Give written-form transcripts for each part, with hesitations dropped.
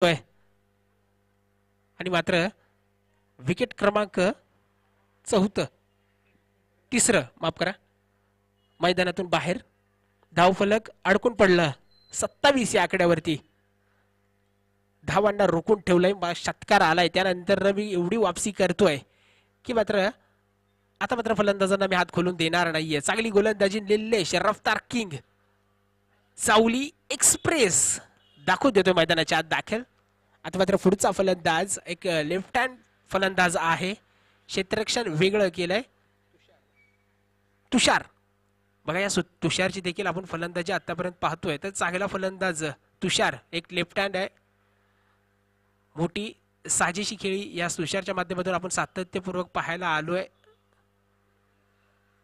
आणि मात्र विकेट क्रमांक 4 तिसरं माफ करा मैदानातून बाहेर. धावफलक अडकून पडला 27 या आकड्यावरती. धावांना रोखून ठेवलंय. षटकार आलाय त्यानंतर रवी एवढी वापसी करतोय की मात्र आता मात्र फलंदाजांना मी हात खोलून देणार नाहीये. चांगली गोलंदाजी निलेश रफ्तार किंग सावली एक्सप्रेस दाखवून देतोय मैदानाच्या आत दाखल. आता मात्र पुढचा फलंदाज एक लेफ्ट हँड फलंदाज आहे. क्षेत्ररक्षण वेगळं केलंय तुषार. बघा या तुषारची देखील आपण फलंदाजी आतापर्यंत पाहतोय. तर चांगला फलंदाज तुषार एक लेफ्ट हँड आहे. मोठी साजेशी खेळी या तुषारच्या माध्यमातून आपण सातत्यपूर्वक पाहायला आलोय.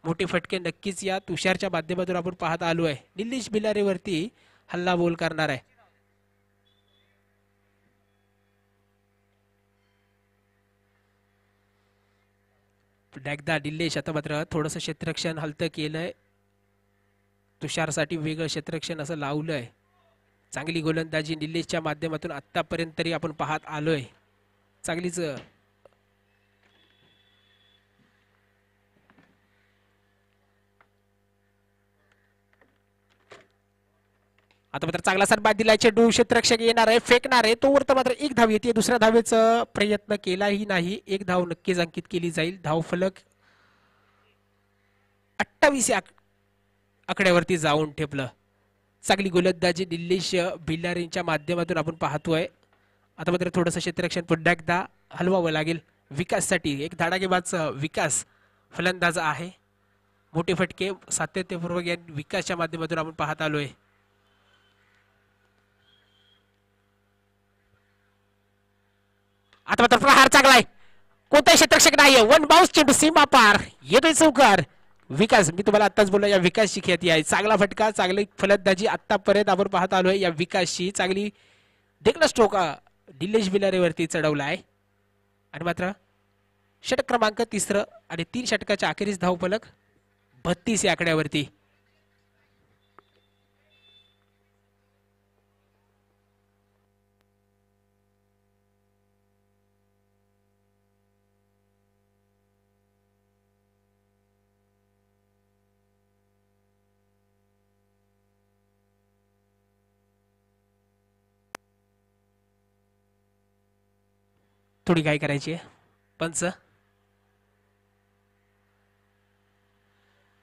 मोठे फटके नक्कीच या तुषारच्या माध्यमातून आपण पाहत आलोय. निलेश बिलारेवरती हल्ला बोल करणार आहे. एकदा निलेश आता मात्र थोडंसं क्षेत्ररक्षण हलतं केलंय. तुषारसाठी वेगळं क्षेत्ररक्षण असं लावलंय. चांगली गोलंदाजी निलेशच्या माध्यमातून आतापर्यंत तरी आपण पाहत आलोय. चांगलीच आता मात्र चांगला सन्मान दिलाय. चेंडू क्षेत्ररक्षक येणार आहे फेकणार आहे तोवर तर मात्र एक धाव येते. दुसऱ्या धावेचा प्रयत्न केलाही नाही. एक धाव नक्कीच अंकित केली जाईल. धावफलक 28 आकड्यावरती जाऊन ठेपलं. चांगली गोलंदाजी निलेश भिलारेंच्या माध्यमातून आपण पाहतोय. आता मात्र थोडंसं क्षेत्ररक्षण पुन्हा एकदा हलवावं लागेल. विकाससाठी एक धडाकेबाज विकास फलंदाज आहे. मोठे फटके सातत्यपूर्वक या विकासच्या माध्यमातून आपण पाहत आलोय. आता मात्र प्रहार चांगला आहे. कोणताही क्षेत्ररक्षक नाहीये. वन बाउन्स चेंडू सीमा पार येतोय चौकार. विकास मी तुम्हाला आताच बोललो या विकासची ख्याती आहे. चांगला फटका चांगली फलंदाजी आतापर्यंत आपण पाहत आलोय. या विकासची चांगली देखला स्ट्रोक निलेश बिलारेवरती चढवला आहे. आणि मात्र षटक क्रमांक 3 आणि 3 षटकाच्या अखेरीस धावफलक 32 या आकड्यावरती. थोडी काय करायची आहे. पंच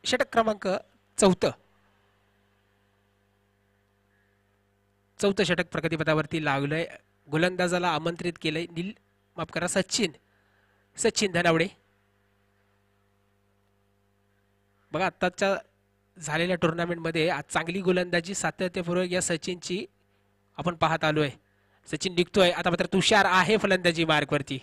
षटक क्रमांक 4 षटक प्रगतीपथावरती लागलंय. गोलंदाजाला आमंत्रित केलंय माफ करा सचिन धनावडे. बघा आताच्या झालेल्या टुर्नामेंटमध्ये आज चांगली गोलंदाजी सातत्यपूर्वक या सचिनची आपण पाहत आलोय. सचिन निघतोय. आता मात्र तुषार आहे फलंदाजी मार्कवरती.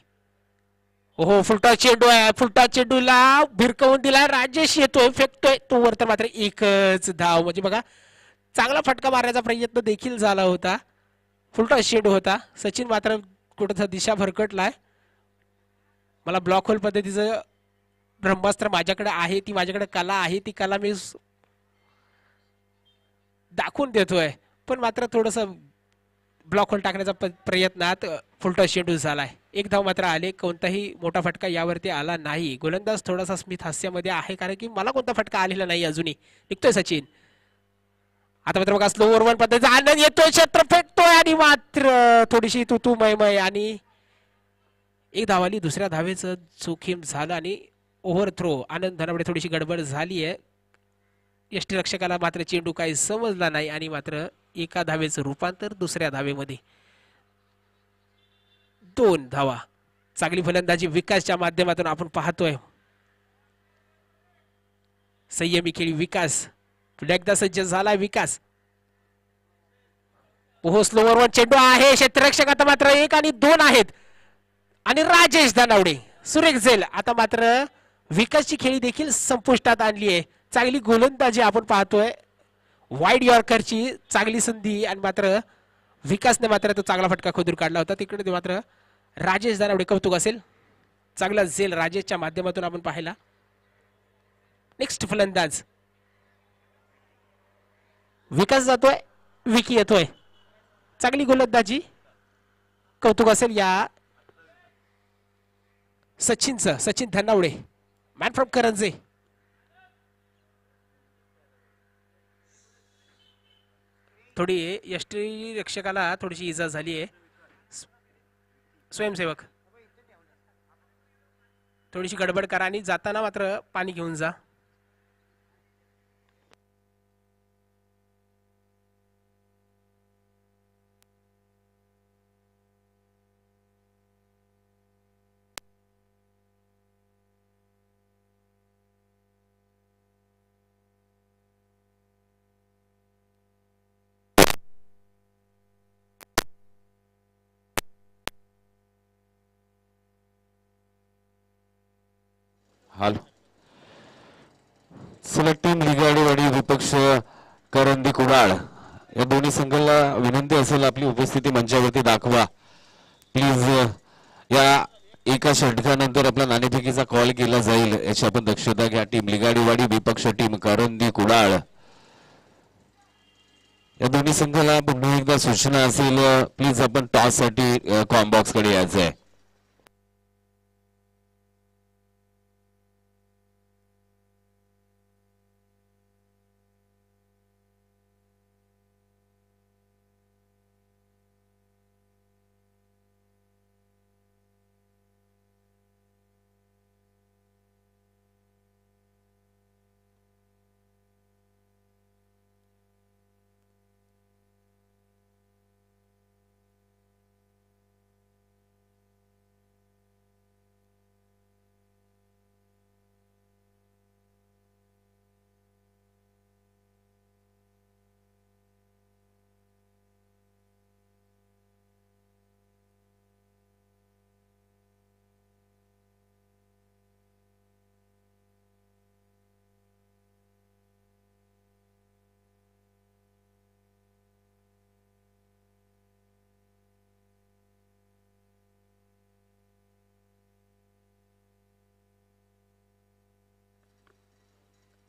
ओहो फुलटा चेंडू आहे. फुलटा चेंडूला भिरकवून दिला. राजेश येतोय फेकतोय तोवर तर मात्र एकच धाव. म्हणजे बघा चांगला फटका मारण्याचा प्रयत्न देखील झाला होता. फुलटा चेंडू होता. सचिन मात्र कुठं दिशा भरकटलाय. मला ब्लॉक होल पद्धतीचं ब्रह्मास्त्र माझ्याकडे आहे. ती माझ्याकडे कला आहे. ती कला मी दाखवून देतोय. पण मात्र थोडस ब्लॉक होल टाकण्याचा प्रयत्नात फुलटा चेंडू झालाय. एक धाव मात्र आले. कोणताही मोठा फटका यावरती आला नाही. गोलंदाज थोडासा स्मित हास्यामध्ये आहे कारण की मला कोणता फटका आलेला नाही अजूनही. निघतोय सचिन. आता मात्र बघा स्लो वन पद्धतीचा आनंद येतोय. क्षेत्र फेकतोय आणि मात्र थोडीशी तुतू मय आणि एक धाव आली. दुसऱ्या धावेचं जोखीम झालं आणि ओव्हर थ्रो. आनंद धनावडे थोडीशी गडबड झाली आहे. यष्टीरक्षकाला मात्र चेंडू काही समजला नाही आणि मात्र एका धावेचं रूपांतर दुसऱ्या धावेमध्ये. 2 धावा. चांगली फलंदाजी विकासच्या माध्यमातून आपण पाहतोय. संयमी खेळी विकास पुन्हा एकदा सज्ज झाला विकास. ओहो स्लोवर वन चेंडू आहे. क्षेत्ररक्षक आता मात्र 1 आणि 2 आहेत आणि राजेश धनावडे सुरेख झेल. आता मात्र विकासची खेळी देखील संपुष्टात आणली आहे. चांगली गोलंदाजी आपण पाहतोय. वाईड यॉर्करची चांगली संधी आणि मात्र विकासने मात्र तो चांगला फटका खोदून काढला होता. तिकडे मात्र राजेश धनावडे कौतुक असेल. चांगला झेल राजेशच्या माध्यमातून आपण पाहिला. नेक्स्ट फलंदाज विकास जातोय. विकी येतोय. चांगली गोलंदाजी कौतुक असेल या सचिनचं. Sachin Dhanawade man from Karanje. थोडी यष्टी रक्षकाला थोडीशी इजा झाली आहे. स्वयंसेवक थोडीशी गडबड करा आणि जाताना मात्र पाणी घेऊन जा. हॅलो. चला टीम लिगाडीवाडी विपक्ष करंदी कुडाळ या दोन्ही संघाला विनंती असेल आपली उपस्थिती मंचावरती दाखवा प्लीज. या एका षटकानंतर आपला नाणेफेकीचा कॉल केला जाईल याची आपण दक्षता घ्या. टीम लिगाडीवाडी विपक्ष टीम करंदी कुडाळ या दोन्ही संघाला पुन्हा एकदा सूचना असेल प्लीज आपण टॉस साठी कॉम्बॉक्स कडे यायचं आहे.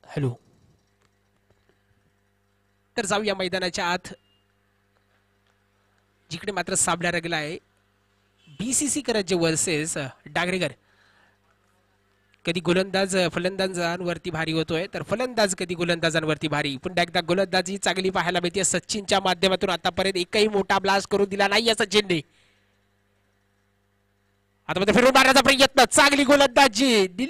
हॅलो. तर जाऊया मैदानाच्या आत जिकडे मात्र साबळा रगला आहे. BCC Karanje versus डांगरेकर. कधी गोलंदाज फलंदाजांवरती भारी होतोय तर फलंदाज कधी गोलंदाजांवरती भारी. पुन्हा एकदा गोलंदाजी चांगली पाहायला मिळते सचिनच्या माध्यमातून. आतापर्यंत एकही मोठा ब्लास्ट करून दिला नाही सचिनने. आता मध्ये फिरून मारण्याचा प्रयत्न. चांगली गोलंदाजी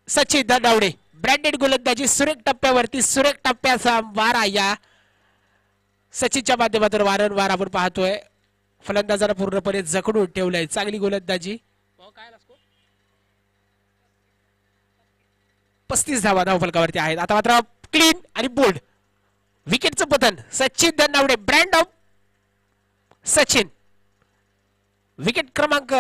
सचिन धनावडे. ब्रँडेड गोलंदाजी सुरेख टप्प्यावरती. सुरेख टप्प्याचा वारा या सचिनच्या माध्यमातून वारंवार आपण पाहतोय. फलंदाजाला पूर्णपणे जखडून ठेवलंय. चांगली गोलंदाजी. 35 धावा धावफलकावरती आहेत. आता मात्र क्लीन आणि बोल्ड विकेटचं पतन. Sachin Dhanawade brand of Sachin. Wicket क्रमांक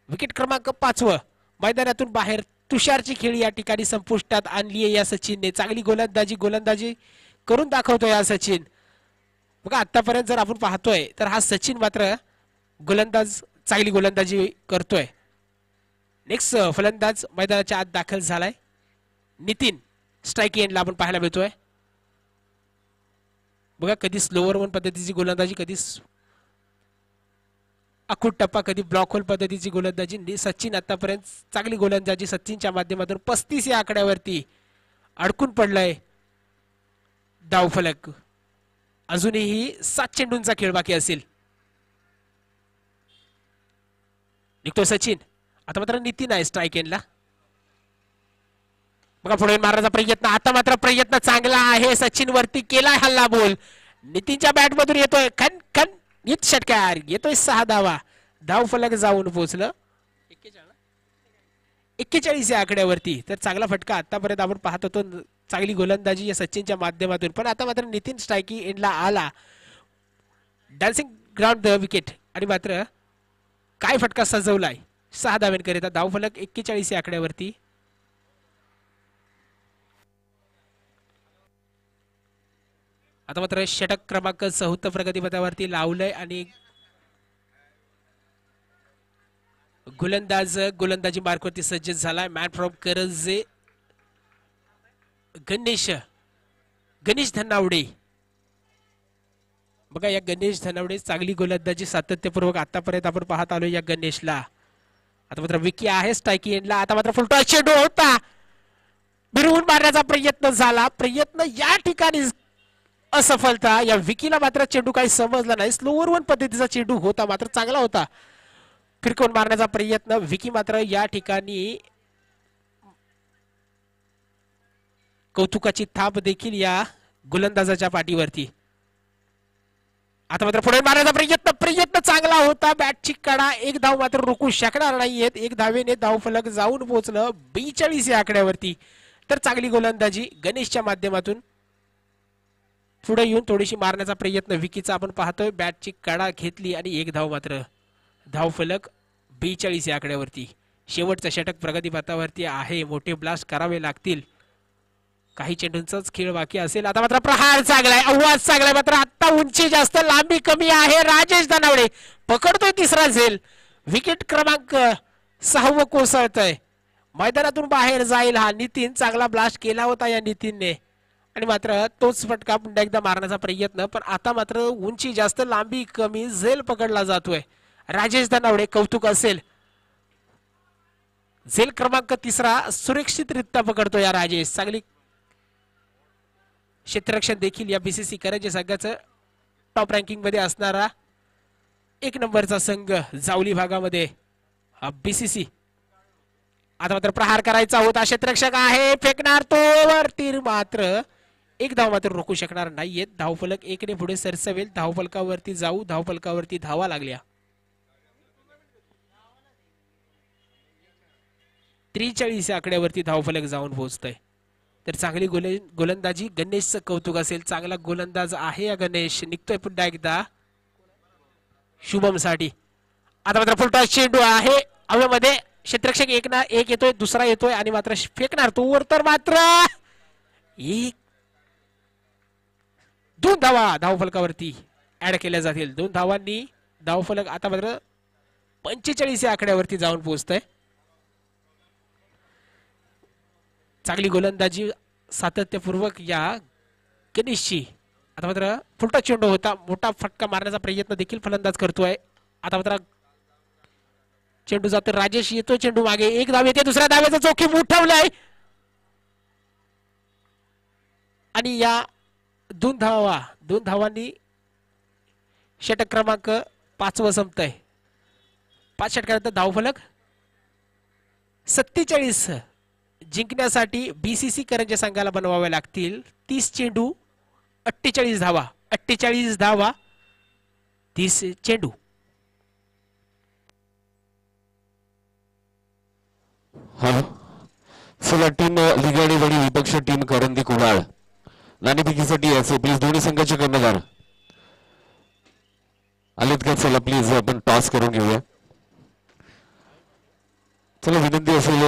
विकेट क्रमांक 5 मैदानातून बाहेर. तुषारची खेळी या ठिकाणी संपुष्टात आणली आहे या सचिनने. चांगली गोलंदाजी करून दाखवतोय हा सचिन. बघा आतापर्यंत जर आपण पाहतोय तर हा सचिन मात्र चांगली गोलंदाजी करतोय. नेक्स्ट फलंदाज मैदानाच्या आत दाखल झालाय. नितीन स्ट्राईक एंडला आपण पाहायला मिळतोय. बघा कधी स्लोअर वन पद्धतीची गोलंदाजी, कधी अखूट टप्पा, कधी ब्लॉक होल पद्धतीची गोलंदाजी. सचिन आतापर्यंत चांगली गोलंदाजी सचिनच्या माध्यमातून 35 या आकड्यावरती अडकून पडलाय धावफलक. अजूनही 7 चेंडूंचा खेळ बाकी असेल. निघतो सचिन. आता मात्र नितीन आहे स्ट्राईक एंडला. बघा पुढे मारण्याचा प्रयत्न. आता मात्र प्रयत्न चांगला आहे. सचिन वरती केलाय हल्ला बोल. नितीनच्या बॅट मधून येतोय खन खन हिट षटकार. येतोय 6 धावा. धावफलक जाऊन पोहोचलं 41 या आकड्यावरती. तर चांगला फटका आतापर्यंत आपण पाहत होतो. चांगली गोलंदाजी या सचिनच्या माध्यमातून. पण आता मात्र नितीन स्ट्राईकी एंडला आला. Dancing ground the wicket. आणि मात्र काय फटका सजवलाय 6 धाव्यांकरिता. धावफलक 41 या आकड्यावरती. आता मात्र षटक क्रमांक 74 प्रगतीपथावरती लावलंय आणि गोलंदाजी मार्कवरती सज्ज झालाय. Man from Karanje Ganesh Dhanawade. बघा या गणेश धनावडे चांगली गोलंदाजी सातत्यपूर्वक आतापर्यंत आपण पाहत आलो या गणेशला. आता मात्र विकी आहे स्ट्राईक एंडला. आता मात्र फुलटॉस चेंडू होता, भिरवून मारण्याचा प्रयत्न झाला, प्रयत्न या ठिकाणी असफलता. या विकीला मात्र चेंडू काही समजला नाही. स्लोअर वन पद्धतीचा चेंडू होता, मात्र चांगला होता. फिरकून मारण्याचा प्रयत्न, विकी मात्र या ठिकाणी कौतुकाची थाप देखील या गोलंदाजाच्या पाठीवरती. आता मात्र पुढे मारण्याचा प्रयत्न, प्रयत्न चांगला होता. बॅटची कडा, एक धाव मात्र रोखू शकणार नाहीयेत. एक धावेने धावफलक जाऊन पोहोचलं 42 या आकड्यावरती. तर चांगली गोलंदाजी गणेशच्या माध्यमातून पुढे येऊन थोडीशी मारण्याचा प्रयत्न विकीचा आपण पाहतोय. बॅटची कडा घेतली आणि एक धाव मात्र. धावफलक 42 या आकड्यावरती. शेवटचा षटक प्रगतीपथावरती आहे. मोठे ब्लास्ट करावे लागतील. काही चेंडूंचाच खेळ बाकी असेल. आता मात्र प्रहार चांगलाय, आवाज चांगलाय, मात्र आता उंची जास्त, लांबी कमी आहे. राजेश धनावडे पकडतोय तिसरा झेल. विकेट क्रमांक 6 कोसळतोय. मैदानातून बाहेर जाईल हा नितीन. चांगला ब्लास्ट केला होता या नितीनने आणि मात्र तोच फटका पुन्हा एकदा मारण्याचा प्रयत्न, पण आता मात्र उंची जास्त, लांबी कमी, झेल पकडला जातोय. राजेश धनावडे कौतुक असेल. झेल क्रमांक 3 सुरक्षितरित्या पकडतो या राजेश. चांगली क्षेत्ररक्षण देखील या बीसीसी करंजी संघाचं टॉप रँकिंग मध्ये असणारा 1 नंबरचा संघ जावली भागामध्ये बीसीसी. आता मात्र प्रहार करायचा होता. क्षेत्ररक्षक आहे, फेकणार तो वरती, मात्र एक धाव मात्र रोखू शकणार नाहीयेत. धावफलक 1 ने पुढे सरसवेल. धावफलकावरती जाऊ, धावफलकावरती धावा लागल्या. 43 आकड्यावरती धावफलक जाऊन पोहोचतोय. तर चांगली गोलंदाजी गणेशचं कौतुक असेल. चांगला गोलंदाज आहे या गणेश. निघतोय पुन्हा एकदा शुभम साठी. आता मात्र फुलटॉस चेंडू आहे हवेमध्ये. क्षेत्ररक्षक एक येतोय, दुसरा येतोय आणि मात्र फेकणार तो वर, तर मात्र 2 धावा धावफलकावरती ऍड केल्या जातील. 2 धावांनी धावफलक आता मात्र 45 या आकड्यावरती जाऊन पोहोचतोय. चांगली गोलंदाजी सातत्यपूर्वक या गणेशची. आता मात्र फुलटॉस चेंडू होता, मोठा फटका मारण्याचा प्रयत्न देखील फलंदाज करतोय. आता मात्र चेंडू जातो, राजेश येतो चेंडू मागे, एक धाव येते, दुसऱ्या धावेचा जोखीम उठवलाय आणि या 2 धावांनी षटक क्रमांक 5 संपतंय. 5 षटकानंतर धावफलक 47 जिंकण्यासाठी बीसीसी करंजी संघाला बनवावे लागतील. 30 चेंडू 48 धावा, 48 धावा 30 चेंडू. चला टीम लिगाडीवाडी विपक्ष टीम करंदी कुडाळ नाणेफेकीसाठी याचे प्लीज दोन्ही संघाचे कर्णधार आलेत का? चला प्लीज आपण टॉस करून घेऊया. चला विनंती असेल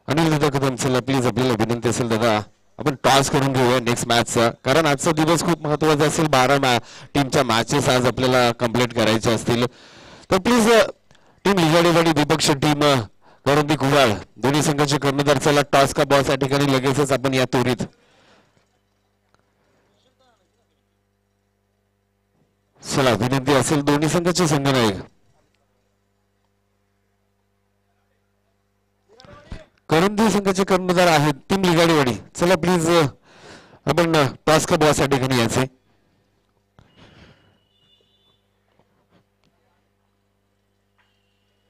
अनिल दादा कदम, चला प्लीज आपल्याला विनंती असेल दादा आपण टॉस करून घेऊया नेक्स्ट मॅचचा, कारण आजचा दिवस खूप महत्वाचा असेल. 12 टीमच्या मॅचेस आज आपल्याला कंप्लीट करायचे असतील. तर प्लीज टीम लिगाडीवाडी विपक्ष टीम करंदी कुडाळ दोन्ही संघाचे कर्णधार, चला टॉस का बॉस या ठिकाणी लगेचच आपण या त्वरित. चला विनंती असेल दोन्ही संघाचे संघनायक करंदी संघाचे कर्णधार आहेत टीम लिगाडीवाडी, चला प्लीज आपण टॉस का बॉस या ठिकाणी याचे.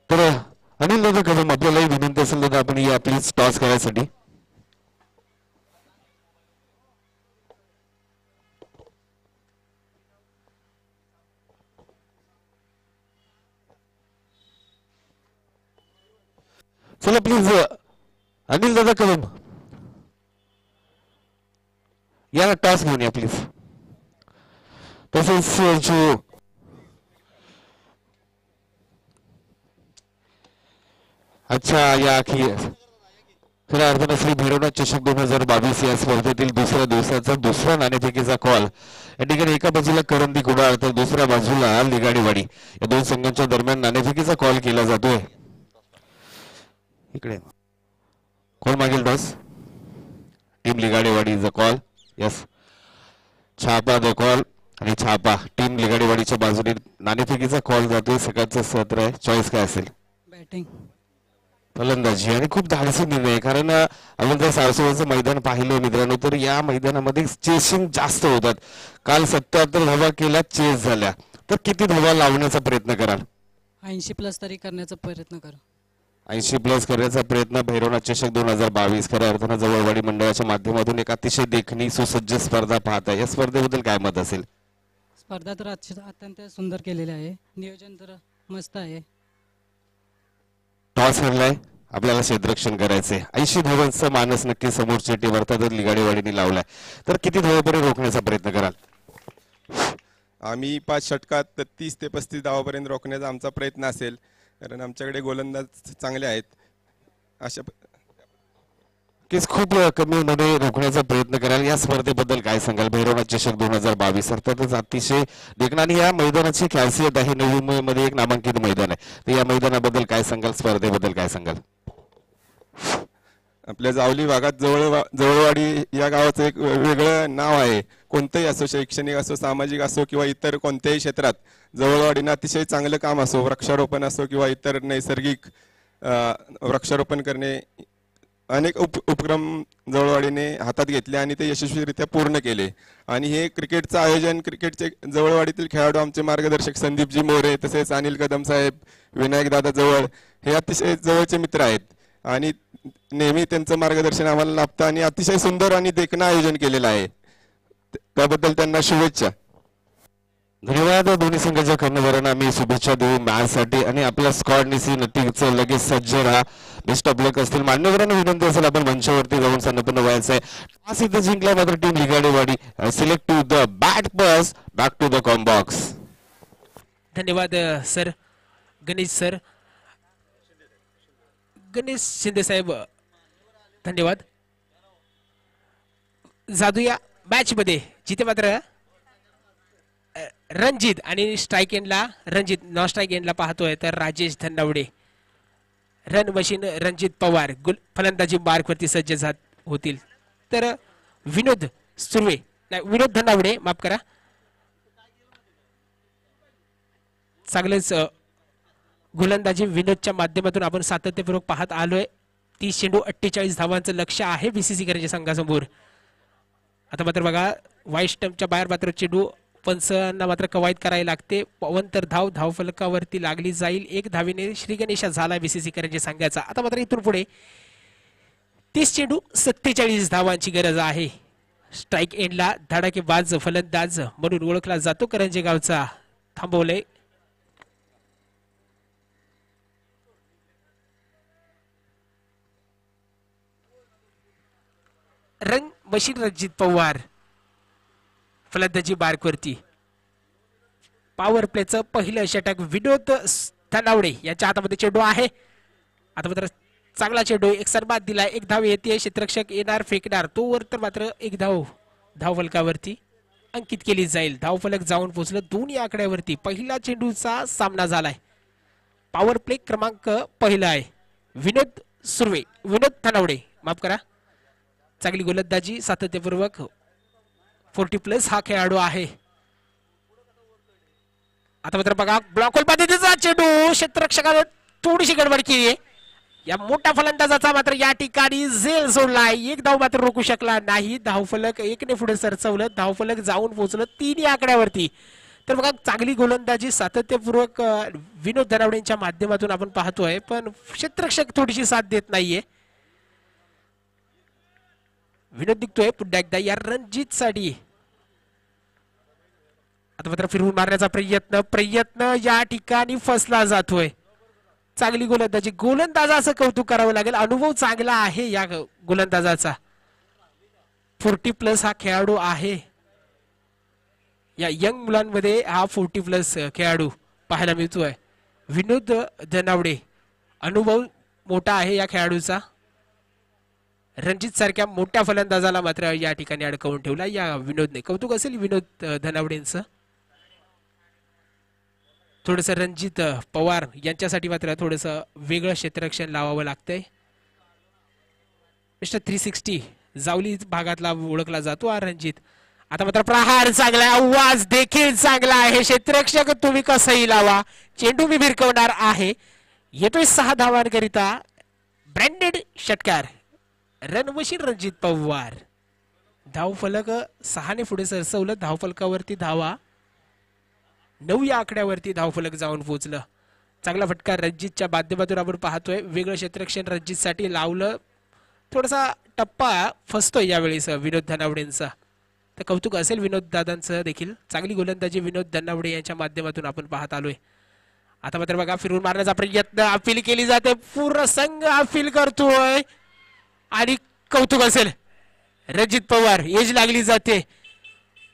तर अनिल दादा कदम आपल्यालाही विनंती असेल दादा आपण या प्लीज टॉस करायसाठी. चला प्लीज अनिल दादा कदम या टॉस घेऊन या प्लीज. तसेच जो अच्छा या खऱ्या अर्थानं श्री भैरवनाथ चषक 2022 या स्पर्धेतील दुसऱ्या दिवसाचा दुसरा नाणेफेकीचा कॉल या ठिकाणी एका बाजूला करंदी कुडाळ तर दुसऱ्या बाजूला लिगाडीवाडी या दोन संघांच्या दरम्यान नाणेफेकीचा कॉल केला जातोय. इकडे कोण मागेल toss? Team Ligadiwadi is a call. Yes छापा द कॉल. आणि छापा टीम लिगाडेवाडीच्या बाजूने नाणेफेकीचा कॉल जातोय. सकाळचं सत्र आहे, चॉईस काय असेल? बॅटिंग. फलंदाजी. आणि खूप धाडसी निर्णय आहे, कारण आपण जर सारसोबाचं मैदान पाहिलं मित्रांनो तर या मैदानामध्ये चेसिंग जास्त होतात. काल 77 धावा केल्या, चेस झाल्या, तर किती धावा लावण्याचा प्रयत्न कराल? 80+ तरी करण्याचा प्रयत्न करा. 80+ करण्याचा प्रयत्न. भैरवनाथ चषक 2022 खऱ्या अर्थानं जवळवाडी मंडळाच्या माध्यमातून एक अतिशय देखणी सुसज्ज स्पर्धा पाहत आहे. या स्पर्धेबद्दल काय मत असेल? स्पर्धा तर अत्यंत सुंदर केलेली आहे, नियोजन तर मस्त आहे. टॉस हरलाय, आपल्याला क्षेत्ररक्षण करायचंय. 80 धावांचा मानस नक्की समोरची टीम अर्थातच लिगाडेवाडीने लावलाय, तर किती धावापर्यंत रोखण्याचा प्रयत्न कराल? आम्ही 5 षटकात 30 ते 35 धावापर्यंत रोखण्याचा आमचा प्रयत्न असेल, कारण आमच्याकडे गोलंदाज चांगले आहेत. अशा खूप कमी मध्ये रोखण्याचा प्रयत्न कराल. या स्पर्धेबद्दल काय सांगाल? भैरवनाथ चषक 2022 अर्थातच अतिशय देखणं आणि या मैदानाची खासियत आहे, नवी मुंबईमध्ये एक नामांकित मैदान आहे, तर या मैदानाबद्दल काय सांगाल? स्पर्धेबद्दल काय सांगाल? आपल्या जावली भागात जवळवाडी या गावाचं एक वेगळं नाव आहे. कोणतंही असो, शैक्षणिक असो, सामाजिक असो किंवा इतर कोणत्याही क्षेत्रात जवळवाडीनं अतिशय चांगलं काम असो, वृक्षारोपण असो किंवा इतर नैसर्गिक वृक्षारोपण करणे, अनेक उपक्रम जवळवाडीने हातात घेतले आणि ते यशस्वीरित्या पूर्ण केले. आणि हे क्रिकेटचं आयोजन, क्रिकेटचे जवळवाडीतील खेळाडू, आमचे मार्गदर्शक संदीपजी मोरे, तसेच अनिल कदम साहेब, विनायक दादा जवळ, हे अतिशय जवळचे मित्र आहेत आणि नेहमी त्यांचं मार्गदर्शन आम्हाला लाभतं आणि अतिशय सुंदर आणि देखणं आयोजन केलेलं आहे. त्याबद्दल त्यांना शुभेच्छा. धन्यवाद. दोन्ही संघाच्या कर्णधारांना आम्ही शुभेच्छा देऊ मॅचसाठी आणि आपल्या स्क्वॉडनिसी नक्कीच लगेच सज्ज राहा. बेस्ट ऑफ लक असतील. मान्यवरांना विनंती असेल आपण मंचावरती जाऊन संपन्न व्हायचं आहे. टॉस इथं जिंकला मात्र team Ligadewadi. Select to the bat pass, back to the combox. धन्यवाद सर, गणेश सर, गणेश शिंदे साहेब, धन्यवाद. जादूया मॅच मध्ये जिथे मात्र रणजित आणि स्ट्राईक एंडला रणजित, नॉन स्ट्राईक एंडला पाहतोय तर राजेश धनावडे. रन मशीन रणजित पवार फलंदाजी मार्कवरती सज्ज होतील, तर विनोद सुर्वे, नाही विनोद धनावडे, माफ करा, चांगलेच गोलंदाजी विनोदच्या माध्यमातून आपण सातत्यपूर्वक पाहत आलोय. 30 चेंडू 48 धावांचं लक्ष आहे बीसीसी करंजी संघासमोर. आता मात्र बघा वाईट स्टंपच्या बाहेर मात्र चेंडू पंचांना मात्र कवायत करायला लागते. पवन तर धावफलकावरती लागली जाईल. 1 धावेने श्री गणेशा झाला बीसीसी करंजी संघाचा. आता मात्र इथून पुढे 30 चेंडू 47 धावांची गरज आहे. स्ट्राईक एंडला धडाकेबाज फलंदाज म्हणून ओळखला जातो करंजी गावचा. थांबवलंय रन मशीन रणजित पवार फलंदाजी बारकवरती. पॉवर प्लेचं पहिलं षटक विनोद धनावडे यांच्या हातामध्ये चेंडू आहे. आता मात्र चांगला चेंडू, एक सन्मान दिलाय, 1 धाव येते. क्षेत्ररक्षक येणार, फेकणार, तोवर तर मात्र 1 धाव धावफलकावरती अंकित केली जाईल. धावफलक जाऊन पोहोचलं 2 आकड्यावरती. पहिला चेंडूचा सामना झालाय. पॉवर प्ले क्रमांक पहिला आहे विनोद सुर्वे, विनोद धनावडे, माफ करा. चांगली गोलंदाजी सातत्यपूर्वक 40+ हा खेळाडू आहे. आता मात्र बघा ब्लॉक होल पद्धतीचा चेंडू, क्षेत्ररक्षकाने थोडीशी गडबड केली. या मोठ्या फलंदाजाचा मात्र या ठिकाणी झेल सोडलाय. 1 धाव मात्र रोखू शकला नाही. धावफलक 1 ने पुढे सरचवलं. धावफलक जाऊन पोहोचलं 3 आकड्यावरती. तर बघा चांगली गोलंदाजी सातत्यपूर्वक विनोद धनावडेंच्या माध्यमातून आपण पाहतोय, पण क्षेत्ररक्षक थोडीशी साथ देत नाहीये. विनोद निघतोय पुन्हा एकदा या रणजित साठी. आता मात्र फिरवून मारण्याचा प्रयत्न या ठिकाणी फसला जातोय. चांगली गोलंदाजी, गोलंदाजाचं कौतुक करावं लागेल. अनुभव चांगला आहे या गोलंदाजाचा. 40+ हा खेळाडू आहे. या यंग मुलांमध्ये हा 40+ खेळाडू पाहायला मिळतोय. विनोद धनावडे, अनुभव मोठा आहे या खेळाडूचा. रणजित सारख्या मोठ्या फलंदाजाला मात्र या ठिकाणी अडकवून ठेवला या विनोदने. कौतुक असेल विनोद धनावडेंचं. थोडस रणजित पवार यांच्यासाठी मात्र थोडस वेगळं क्षेत्ररक्षण लावावं लागतंय. मिस्टर 360 जावली भागातला ओळखला जातो हा रणजित. आता मात्र प्रहार चांगला आहे, आवाज देखील चांगला आहे. क्षेत्ररक्षक तुम्ही कसंही लावा, चेंडू मी भिरकवणार आहे. येतोय 6 धावांकरिता ब्रँडेड षटकार. रणमशीन रणजित पवार. धावफलक 6 ने पुढे सरसवलं. धावफलकावरती धावा 9 या आकड्यावरती धावफलक जाऊन पोहोचलं. चांगला फटका रणजितच्या माध्यमातून आपण पाहतोय. वेगळं क्षेत्ररक्षण रणजितसाठी लावलं. थोडासा टप्पा फसतोय यावेळेस विनोद धनावडेंचा. तर कौतुक असेल विनोद दादांचं देखील. चांगली गोलंदाजी विनोद धनावडे यांच्या माध्यमातून आपण पाहत आलोय. आता मात्र बघा फिरून मारण्याचा प्रयत्न, अपील केली जाते. पूर्ण संघ अपील करतोय आणि कौतुक असेल रणजित पवार. एज लागली जाते.